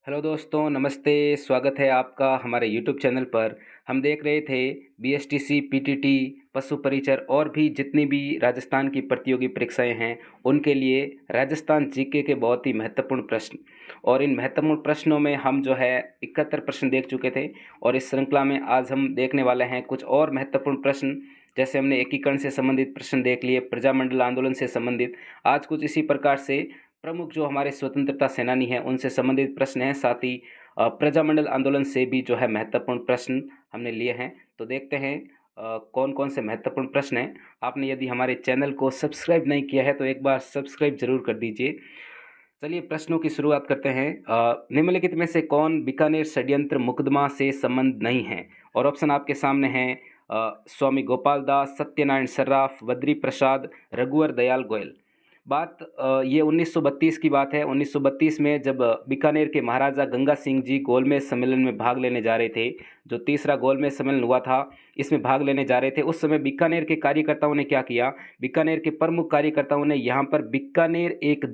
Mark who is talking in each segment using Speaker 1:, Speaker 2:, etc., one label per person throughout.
Speaker 1: Hello दोस्तों, नमस्ते। स्वागत है आपका हमारे यूट्यूब चैनल पर। हम देख रहे थे बीएसटीसी, पीटीटी, पशु परिचर और भी जितनी भी राजस्थान की प्रतियोगी परीक्षाएं हैं, उनके लिए राजस्थान जीके के बहुत ही महत्वपूर्ण प्रश्न। और इन महत्वपूर्ण प्रश्नों में हम जो है 71 प्रश्न देख चुके थे। और इस श्रृंखला में आज हम देखने वाले हैं कुछ और महत्वपूर्ण प्रश्न। जैसे हमने एकीकरण से संबंधित प्रश्न देख लिए, प्रजामंडल आंदोलन से संबंधित। आज कुछ इसी प्रकार से प्रमुख जो हमारे स्वतंत्रता सेनानी हैं उनसे संबंधित प्रश्न हैं। साथ ही प्रजामंडल आंदोलन से भी जो है महत्वपूर्ण प्रश्न हमने लिए हैं। तो देखते हैं कौन कौन से महत्वपूर्ण प्रश्न हैं। आपने यदि हमारे चैनल को सब्सक्राइब नहीं किया है तो एक बार सब्सक्राइब जरूर कर दीजिए। चलिए प्रश्नों की शुरुआत करते हैं। निम्नलिखित में से कौन बीकानेर षड्यंत्र मुकदमा से संबंध नहीं है? और ऑप्शन आपके सामने हैं। स्वामी गोपाल दास, सत्यनारायण सर्राफ, बद्री प्रसाद, रघुवर दयाल गोयल। बात ये 1932 की बात है। 1932 में जब बीकानेर के महाराजा गंगा सिंह जी गोलमेज सम्मेलन में भाग लेने जा रहे थे, जो तीसरा गोलमेज सम्मेलन हुआ था, इसमें भाग लेने जा रहे थे। उस समय बीकानेर के कार्यकर्ताओं ने क्या किया? बीकानेर के प्रमुख कार्यकर्ताओं ने यहाँ पर बीकानेर एक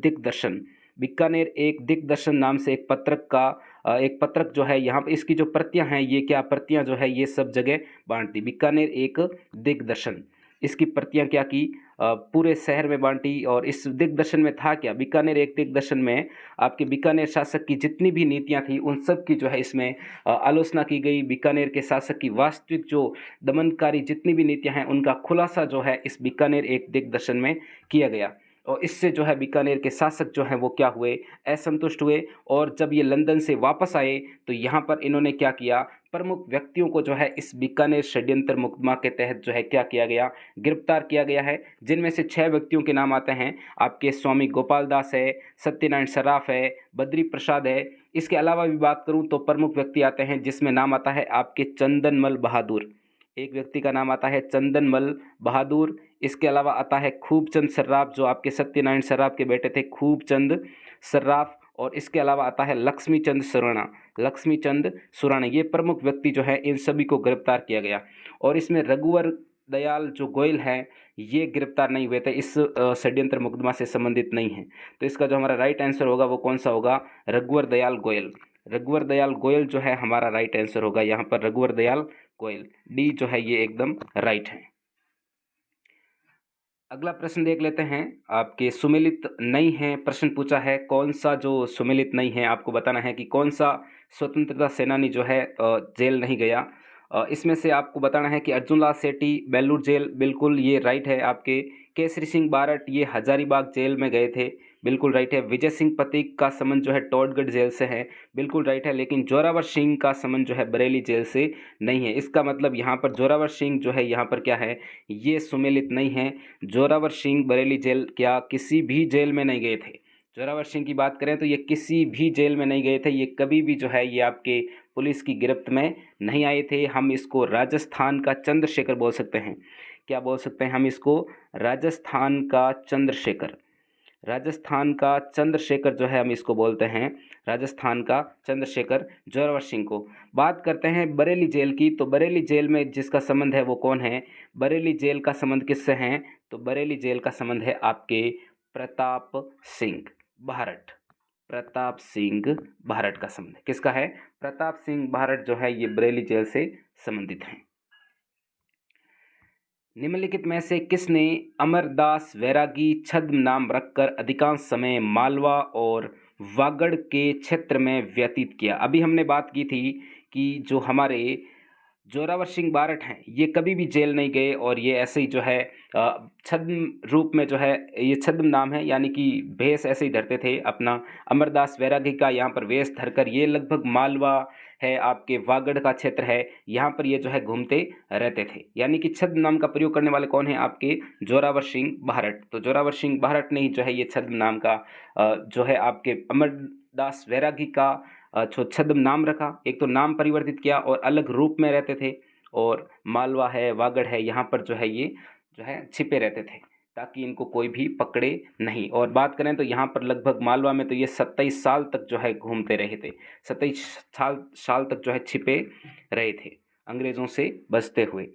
Speaker 1: दिग्दर्शन नाम से एक पत्रक जो है यहाँ पर, इसकी जो प्रतियां हैं, ये क्या प्रतियां जो है ये सब जगह बांट दी। बीकानेर एक दिग्दर्शन, इसकी प्रतियां क्या की? पूरे शहर में बांटी। और इस दिग्दर्शन में था क्या? बीकानेर एक दिग्दर्शन में आपके बीकानेर शासक की जितनी भी नीतियां थी उन सब की जो है इसमें आलोचना की गई। बीकानेर के शासक की वास्तविक जो दमनकारी जितनी भी नीतियां हैं उनका खुलासा जो है इस बीकानेर एक दिग्दर्शन में किया गया। और इससे जो है बीकानेर के शासक जो हैं वो क्या हुए? असंतुष्ट हुए। और जब ये लंदन से वापस आए तो यहाँ पर इन्होंने क्या किया? प्रमुख व्यक्तियों को जो है इस बीकानेर षड्यंत्र मुकदमा के तहत जो है क्या किया गया? गिरफ्तार किया गया है। जिनमें से 6 व्यक्तियों के नाम आते हैं आपके। स्वामी गोपाल दास है, सत्यनारायण सर्राफ है, बद्री प्रसाद है। इसके अलावा भी बात करूं तो प्रमुख व्यक्ति आते हैं जिसमें नाम आता है आपके चंदनमल बहादुर। एक व्यक्ति का नाम आता है चंदनमल बहादुर। इसके अलावा आता है खूबचंद सर्राफ, जो आपके सत्यनारायण सर्राफ के बेटे थे, खूबचंद सर्राफ। और इसके अलावा आता है लक्ष्मीचंद सुराणा। ये प्रमुख व्यक्ति जो है इन सभी को गिरफ्तार किया गया। और इसमें रघुवर दयाल जो गोयल हैं ये गिरफ्तार नहीं हुए थे, इस षड्यंत्र मुकदमा से संबंधित नहीं है। तो इसका जो हमारा राइट आंसर होगा वो कौन सा होगा? रघुवर दयाल गोयल। रघुवर दयाल गोयल जो है हमारा राइट आंसर होगा यहाँ पर, रघुवर दयाल गोयल। डी जो है ये एकदम राइट है। अगला प्रश्न देख लेते हैं। आपके सुमेलित नहीं है प्रश्न पूछा है। कौन सा जो सुमेलित नहीं है आपको बताना है कि कौन सा स्वतंत्रता सेनानी जो है जेल नहीं गया। इसमें से आपको बताना है कि अर्जुनलाल सेठी बेलूर जेल, बिल्कुल ये राइट है आपके। केसरी सिंह बारट ये हजारीबाग जेल में गए थे, बिल्कुल राइट है। विजय सिंह पथिक का संबंध जो है टोडगढ़ जेल से है, बिल्कुल राइट है। लेकिन जोरावर सिंह का संबंध जो है बरेली जेल से नहीं है। इसका मतलब यहाँ पर जोरावर सिंह जो है यहाँ पर क्या है? ये सुमेलित नहीं है। जोरावर सिंह बरेली जेल क्या किसी भी जेल में नहीं गए थे? जोरावर सिंह की बात करें तो ये किसी भी जेल में नहीं गए थे। ये कभी भी जो है ये आपके पुलिस की गिरफ्त में नहीं आए थे। हम इसको राजस्थान का चंद्रशेखर बोल सकते हैं। क्या बोल सकते हैं हम इसको? राजस्थान का चंद्रशेखर। राजस्थान का चंद्रशेखर जो है हम इसको बोलते हैं, राजस्थान का चंद्रशेखर जोरावर सिंह को। बात करते हैं बरेली जेल की। तो बरेली जेल में जिसका संबंध है वो कौन है? बरेली जेल का संबंध किससे है? तो बरेली जेल का संबंध है आपके प्रताप सिंह भारत। प्रताप सिंह भारत का संबंध किसका है? प्रताप सिंह भारत जो है ये बरेली जेल से संबंधित हैं। निम्नलिखित में से किसने अमरदास वैरागी छद्म नाम रखकर अधिकांश समय मालवा और वागड़ के क्षेत्र में व्यतीत किया? अभी हमने बात की थी कि जो हमारे जोरावर सिंह बारट हैं ये कभी भी जेल नहीं गए। और ये ऐसे ही जो है छद्म रूप में जो है, ये छद्म नाम है, यानी कि भेष ऐसे ही धरते थे अपना। अमरदास वैरागी का यहाँ पर वेश धरकर ये लगभग मालवा है, आपके वागड़ का क्षेत्र है, यहाँ पर ये जो है घूमते रहते थे। यानी कि छद्म नाम का प्रयोग करने वाले कौन है? आपके जोरावर सिंह बारट। तो जोरावर सिंह बारट ने ही जो है ये छद्म नाम का जो है आपके अमरदास वैरागी का छद्म नाम रखा। एक तो नाम परिवर्तित किया और अलग रूप में रहते थे। और मालवा है, वागड़ है, यहाँ पर जो है ये जो है छिपे रहते थे ताकि इनको कोई भी पकड़े नहीं। और बात करें तो यहाँ पर लगभग मालवा में तो ये 27 साल तक जो है घूमते रहे थे। 27 साल तक जो है छिपे रहे थे अंग्रेजों से बचते हुए।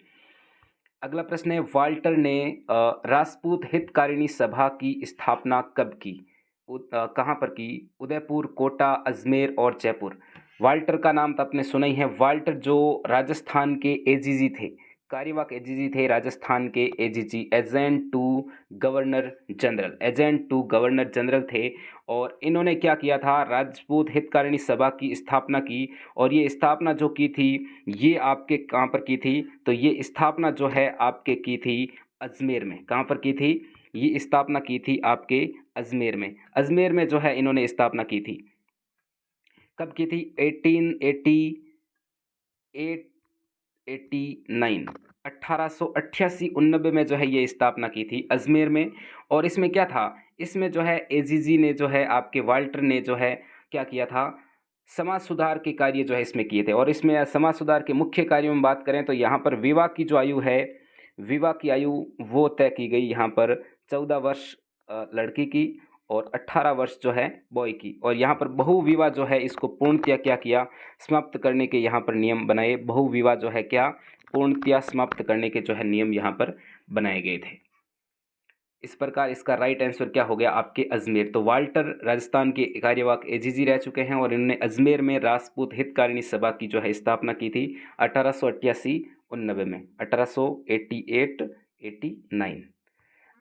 Speaker 1: अगला प्रश्न है, वाल्टर ने राजपूत हितकारिणी सभा की स्थापना कब की? कहाँ पर की? उदयपुर, कोटा, अजमेर और जयपुर। वाल्टर का नाम तो आपने सुना ही है। वाल्टर जो राजस्थान के एजीजी थे, कार्यवाहक एजीजी थे, राजस्थान के AGG, agent to governor general, agent to governor general थे। और इन्होंने क्या किया था? राजपूत हितकारिणी सभा की स्थापना की। और ये स्थापना जो की थी, ये आपके कहाँ पर की थी? तो ये स्थापना जो है आपके की थी अजमेर में। कहाँ पर की थी? ये स्थापना की थी आपके अजमेर में। अजमेर में जो है इन्होंने स्थापना की थी। कब की थी? 1889, 1888-89 में जो है ये स्थापना की थी अजमेर में। और इसमें क्या था? इसमें जो है एजीजी ने जो है आपके वाल्टर ने जो है क्या किया था? समाज सुधार के कार्य जो है इसमें किए थे। और इसमें समाज सुधार के मुख्य कार्यों में बात करें तो यहाँ पर विवाह की जो आयु है, विवाह की आयु वो तय की गई यहाँ पर 14 वर्ष लड़की की और 18 वर्ष जो है बॉय की। और यहाँ पर बहु विवाह जो है इसको पूर्णतया क्या किया? समाप्त करने के यहाँ पर नियम बनाए। बहु विवाह जो है क्या? पूर्णतया समाप्त करने के जो है नियम यहाँ पर बनाए गए थे। इस प्रकार इसका राइट आंसर क्या हो गया? आपके अजमेर। तो वाल्टर राजस्थान के कार्यवाहक एजीजी रह चुके हैं और इन्होंने अजमेर में राजपूत हितकारिणी सभा की जो है स्थापना की थी 1888-89 में, 1888-89।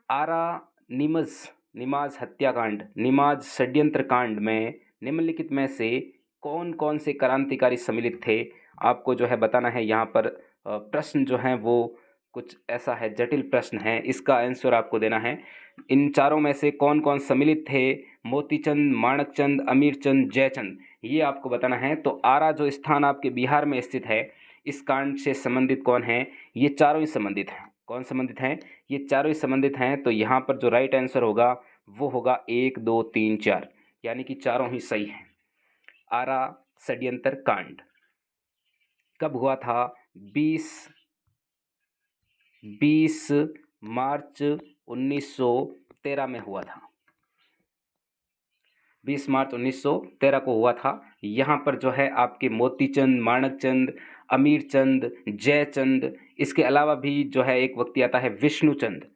Speaker 1: आरा निमज निमाज हत्याकांड, निमाज षड्यंत्र कांड में निम्नलिखित में से कौन कौन से क्रांतिकारी सम्मिलित थे? आपको जो है बताना है। यहाँ पर प्रश्न जो हैं वो कुछ ऐसा है, जटिल प्रश्न है, इसका आंसर आपको देना है। इन चारों में से कौन कौन सम्मिलित थे? मोतीचंद, माणकचंद, अमीरचंद, जयचंद, ये आपको बताना है। तो आरा जो स्थान आपके बिहार में स्थित है, इस कांड से संबंधित कौन है? ये चारों ही संबंधित हैं। कौन संबंधित हैं? ये चारों ही संबंधित हैं। तो यहाँ पर जो राइट आंसर होगा वो होगा 1, 2, 3, 4, यानी कि चारों ही सही हैं। आरा षड्यंत्र कांड कब हुआ था? 20 मार्च 1913 में हुआ था। 20 मार्च 1913 को हुआ था। यहाँ पर जो है आपके मोतीचंद, माणकचंद, अमीरचंद, जयचंद, इसके अलावा भी जो है एक व्यक्ति आता है विष्णुचंद,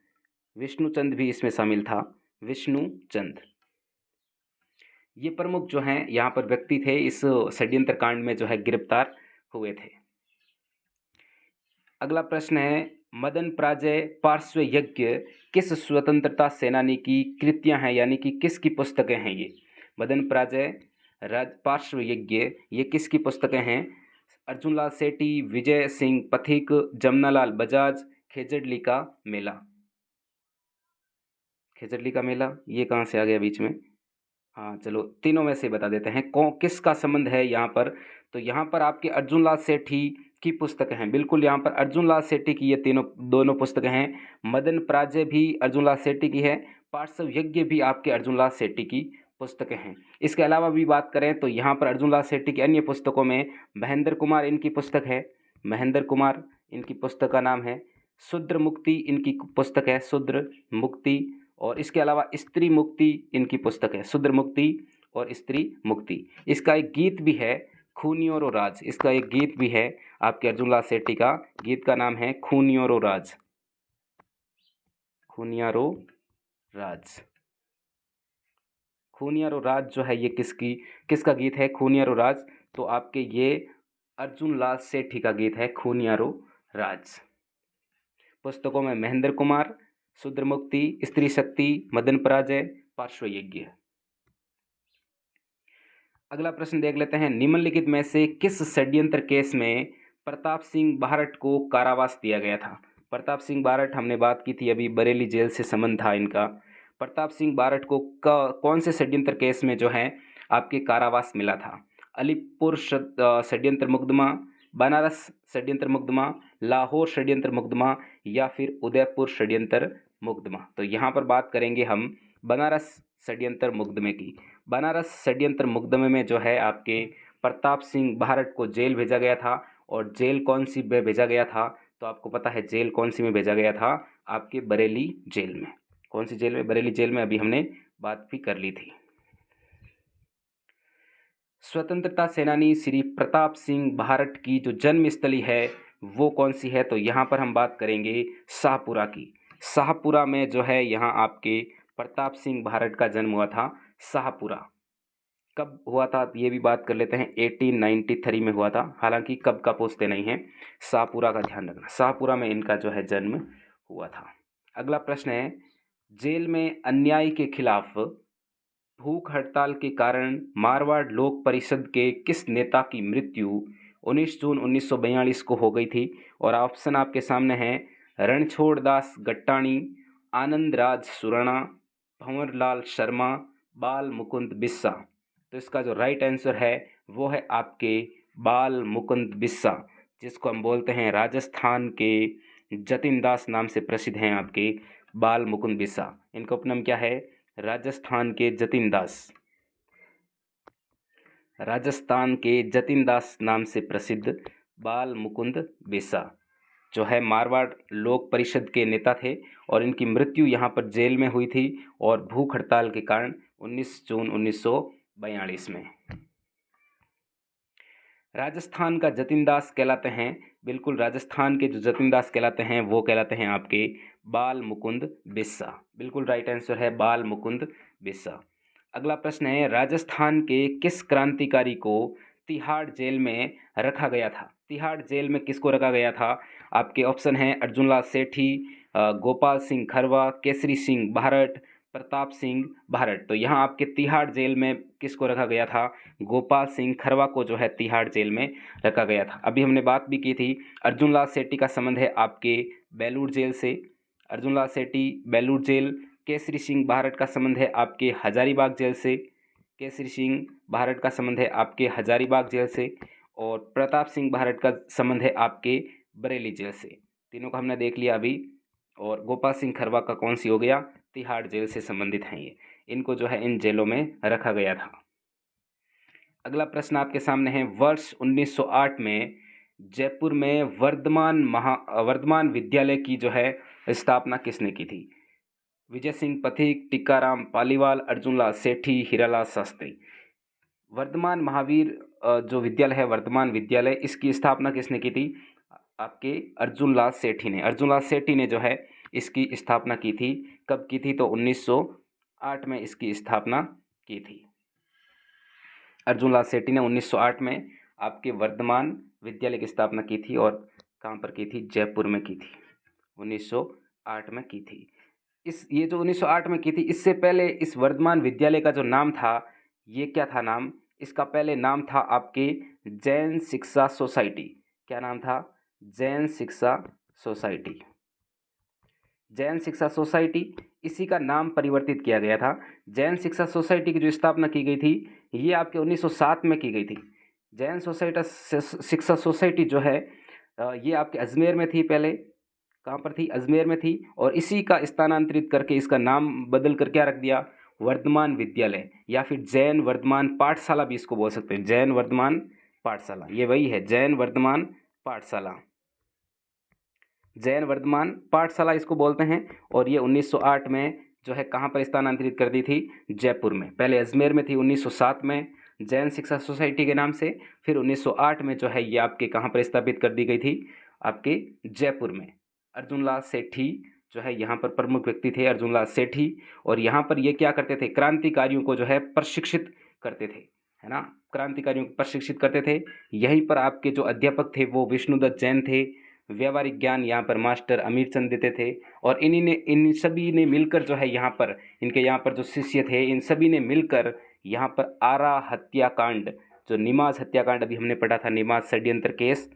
Speaker 1: विष्णुचंद भी इसमें शामिल था। विष्णुचंद, ये प्रमुख जो हैं यहाँ पर व्यक्ति थे, इस षड्यंत्र कांड में जो है गिरफ्तार हुए थे। अगला प्रश्न है, मदन पराजय पार्श्व यज्ञ किस स्वतंत्रता सेनानी की कृतियां हैं, यानी कि किसकी पुस्तकें हैं ये? मदन पराजय पार्श्व यज्ञ ये किसकी पुस्तकें हैं? अर्जुनलाल सेठी, विजय सिंह पथिक, जमनालाल बजाज, खेजड़ली का मेला। खेजड़ली का मेला ये कहाँ से आ गया बीच में? हाँ चलो, तीनों में से बता देते हैं कौन किसका संबंध है यहाँ पर। तो यहाँ पर आपके अर्जुनलाल सेठी की पुस्तकें हैं, बिल्कुल यहाँ पर अर्जुनलाल सेठी की ये दोनों पुस्तकें हैं। मदन पराजय भी अर्जुनलाल सेठी की है, पार्श्व यज्ञ भी आपके अर्जुनलाल सेठी की पुस्तकें हैं। इसके अलावा भी बात करें तो यहाँ पर अर्जुनलाल सेठी की अन्य पुस्तकों में महेंद्र कुमार इनकी पुस्तक है, महेंद्र कुमार इनकी पुस्तक का नाम है। शूद्र मुक्ति इनकी पुस्तक है, शूद्र मुक्ति। और इसके अलावा स्त्री मुक्ति इनकी पुस्तक है, शूद्र मुक्ति और स्त्री मुक्ति। इसका एक गीत भी है, खूनियों राज, इसका एक गीत भी है आपके अर्जुनलाल सेठी का। गीत का नाम है खूनियों राज, खूनियारो राज। खूनियारो राज जो है ये किसका गीत है? खूनियारो राज। तो आपके ये अर्जुनलाल सेठी का गीत है खूनियारो राज। पुस्तकों में महेंद्र कुमार, शूद्र मुक्ति, स्त्री शक्ति, मदन पराजय, पार्श्व यज्ञ। अगला प्रश्न देख लेते हैं, निम्नलिखित में से किस षड्यंत्र केस में प्रताप सिंह बारट को कारावास दिया गया था? प्रताप सिंह बारट हमने बात की थी अभी, बरेली जेल से संबंध था इनका। प्रताप सिंह बारट को कौन से षड्यंत्र केस में जो है आपके कारावास मिला था? अलीपुर षड्यंत्र मुकदमा, बनारस षड्यंत्र मुकदमा, लाहौर षड्यंत्र मुकदमा या फिर उदयपुर षड्यंत्र मुकदमा? तो यहाँ पर बात करेंगे हम बनारस षड्यंत्र मुकदमे की। बनारस षड्यंत्र मुकदमे में जो है आपके प्रताप सिंह बारट को जेल भेजा गया था। और जेल कौन सी में भेजा गया था? तो आपको पता है जेल कौन सी में भेजा गया था? आपके बरेली जेल में। कौन सी जेल में? बरेली जेल में, अभी हमने बात भी कर ली थी। स्वतंत्रता सेनानी श्री प्रताप सिंह बारट की जो जन्मस्थली है वो कौन सी है? तो यहाँ पर हम बात करेंगे शाहपुरा की। शाहपुरा में जो है यहाँ आपके प्रताप सिंह बारट का जन्म हुआ था। शाहपुरा कब हुआ था ये भी बात कर लेते हैं। 1893 में हुआ था, हालांकि कब का पूछते नहीं हैं, शाहपुरा का ध्यान रखना, शाहपुरा में इनका जो है जन्म हुआ था। अगला प्रश्न है, जेल में अन्याय के खिलाफ भूख हड़ताल के कारण मारवाड़ लोक परिषद के किस नेता की मृत्यु 19 जून 1942 को हो गई थी? और ऑप्शन आपके सामने हैं, रणछोड़ दास गट्टाणी, आनंद राज सुराणा, भंवरलाल शर्मा, बाल मुकुंद बिस्सा। तो इसका जो राइट आंसर है वो है आपके बाल मुकुंद बिस्सा, जिसको हम बोलते हैं राजस्थान के जतिन दास नाम से प्रसिद्ध हैं आपके बाल मुकुंद बिस्सा। इनका उपनाम क्या है? राजस्थान के जतिन दास, राजस्थान के जतिन दास नाम से प्रसिद्ध बाल मुकुंद बिस्सा जो है मारवाड़ लोक परिषद के नेता थे, और इनकी मृत्यु यहाँ पर जेल में हुई थी और भूख हड़ताल के कारण 19 जून 1942 में। राजस्थान का जतिन दास कहलाते हैं, बिल्कुल राजस्थान के जो जतिन दास कहलाते हैं वो कहलाते हैं आपके बाल मुकुंद बिस्सा। बिल्कुल राइट आंसर है बाल मुकुंद बिस्सा। अगला प्रश्न है, राजस्थान के किस क्रांतिकारी को तिहाड़ जेल में रखा गया था? तिहाड़ जेल में किसको रखा गया था? आपके ऑप्शन हैं अर्जुनलाल सेठी, गोपाल सिंह खरवा, केसरी सिंह भारत, प्रताप सिंह भारत। तो यहाँ आपके तिहाड़ जेल में किसको रखा गया था? गोपाल सिंह खरवा को जो है तिहाड़ जेल में रखा गया था। अभी हमने बात भी की थी, अर्जुनलाल सेठी का संबंध है आपके बेलूर जेल से, अर्जुनलाल सेठी बेलूर जेल। केसरी सिंह भारत का संबंध है आपके हजारीबाग जेल से, केसरी सिंह भारत का संबंध है आपके हजारीबाग जेल से, और प्रताप सिंह भारत का संबंध है आपके बरेली जेल से। तीनों का हमने देख लिया अभी। और गोपाल सिंह खरवा का कौन सी हो गया? तिहाड़ जेल से संबंधित हैं ये, इनको जो है इन जेलों में रखा गया था। अगला प्रश्न आपके सामने है, वर्ष 1908 में जयपुर में वर्धमान विद्यालय की जो है स्थापना किसने की थी? विजय सिंह पथिक, टीकाराम पालीवाल, अर्जुनलाल सेठी, हीरालाल शास्त्री। वर्धमान महावीर जो विद्यालय है, वर्धमान विद्यालय, इसकी स्थापना किसने की थी? आपके अर्जुनलाल सेठी ने। अर्जुनलाल सेठी ने जो है इसकी स्थापना की थी। कब की थी? तो 1908 में इसकी स्थापना की थी। अर्जुनलाल सेठी ने 1908 में आपके वर्धमान विद्यालय की स्थापना की थी, और कहाँ पर की थी? जयपुर में की थी, 1908 में की थी। ये जो 1908 में की थी, इससे पहले इस वर्धमान विद्यालय का जो नाम था, ये क्या था नाम? इसका पहले नाम था आपके जैन शिक्षा सोसाइटी। क्या नाम था? जैन शिक्षा सोसाइटी। जैन शिक्षा सोसाइटी, इसी का नाम परिवर्तित किया गया था। जैन शिक्षा सोसाइटी की जो स्थापना की गई थी, ये आपके 1907 में की गई थी। जैन शिक्षा सोसाइटी जो है ये आपके अजमेर में थी पहले। कहाँ पर थी? अजमेर में थी। और इसी का स्थानांतरित करके इसका नाम बदल कर क्या रख दिया? वर्धमान विद्यालय, या फिर जैन वर्धमान पाठशाला भी इसको बोल सकते हैं। जैन वर्धमान पाठशाला, ये वही है, जैन वर्धमान पाठशाला। जैन वर्धमान पाठशाला इसको बोलते हैं। और ये 1908 में जो है कहाँ पर स्थानांतरित कर दी थी? जयपुर में। पहले अजमेर में थी 1907 में जैन शिक्षा सोसाइटी के नाम से, फिर 1908 में जो है ये आपके कहाँ पर स्थापित कर दी गई थी? आपके जयपुर में। अर्जुनलाल सेठी जो है यहाँ पर प्रमुख व्यक्ति थे, अर्जुनलाल सेठी। और यहाँ पर ये क्या करते थे? क्रांतिकारियों को जो है प्रशिक्षित करते थे, है ना, क्रांतिकारियों को प्रशिक्षित करते थे। यहीं पर आपके जो अध्यापक थे वो विष्णुदत्त जैन थे। व्यवहारिक ज्ञान यहाँ पर मास्टर अमीर चंद देते थे। और इन सभी ने मिलकर जो है यहाँ पर, इनके यहाँ पर जो शिष्य थे, इन सभी ने मिलकर यहाँ पर आरा हत्याकांड, जो निमाज हत्याकांड अभी हमने पढ़ा था, निमाज षड्यंत्र केस,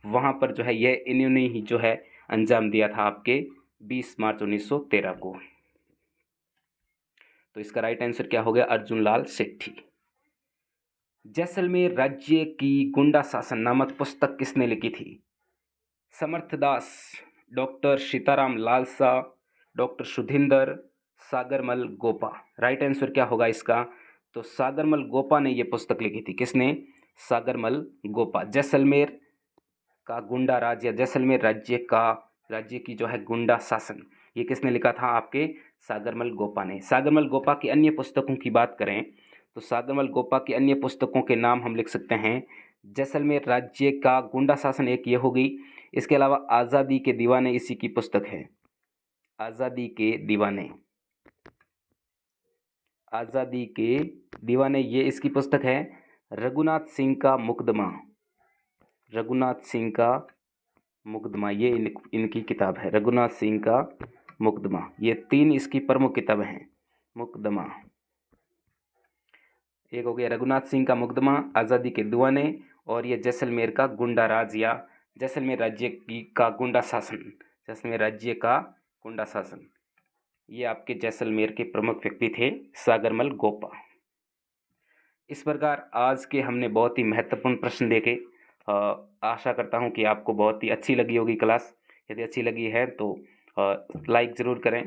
Speaker 1: वहाँ पर जो है ये इन्होंने ही जो है अंजाम दिया था आपके 20 मार्च 1913 को। तो इसका राइट आंसर क्या हो गया? अर्जुनलाल सेठी। जैसलमेर राज्य की गुंडा शासन नामक पुस्तक किसने लिखी थी? समर्थदास, doctor Sitaram Lalsa, doctor Sudhinder, Sagarmal Gopa. Right answer क्या होगा इसका? तो सागरमल गोपा ने ये पुस्तक लिखी थी। किसने? सागरमल गोपा। जैसलमेर का गुंडा राज, या जैसलमेर राज्य की जो है गुंडा शासन, ये किसने लिखा था? आपके सागरमल गोपा ने। सागरमल गोपा की अन्य पुस्तकों की बात करें तो सागरमल गोपा की अन्य पुस्तकों के नाम हम लिख सकते हैं, जैसलमेर राज्य का गुंडा शासन एक ये हो गई। इसके अलावा आज़ादी के दीवाने इसी की पुस्तक है, आज़ादी के दीवाने। आज़ादी के दीवाने, ये इसकी पुस्तक है। रघुनाथ सिंह का मुकदमा, रघुनाथ सिंह का मुकदमा, ये इनकी किताब है, रघुनाथ सिंह का मुकदमा। ये 3 इसकी प्रमुख किताबें हैं। मुकदमा, एक हो गया रघुनाथ सिंह का मुकदमा, आज़ादी के दीवाने, और ये जैसलमेर का गुंडा राज या जैसलमेर राज्य का गुंडा शासन, जैसलमेर राज्य का गुंडा शासन। ये आपके जैसलमेर के प्रमुख व्यक्ति थे सागरमल गोपा। इस प्रकार आज के हमने बहुत ही महत्वपूर्ण प्रश्न देखे। आशा करता हूँ कि आपको बहुत ही अच्छी लगी होगी क्लास। यदि अच्छी लगी है तो लाइक ज़रूर करें,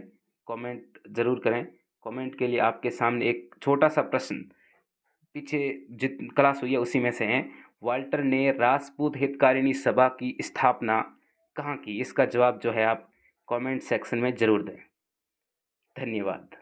Speaker 1: कमेंट ज़रूर करें। कमेंट के लिए आपके सामने एक छोटा सा प्रश्न, पीछे जित क्लास हुई है उसी में से है। वाल्टर ने राजपूत हितकारिणी सभा की स्थापना कहाँ की? इसका जवाब जो है आप कमेंट सेक्शन में ज़रूर दें। धन्यवाद।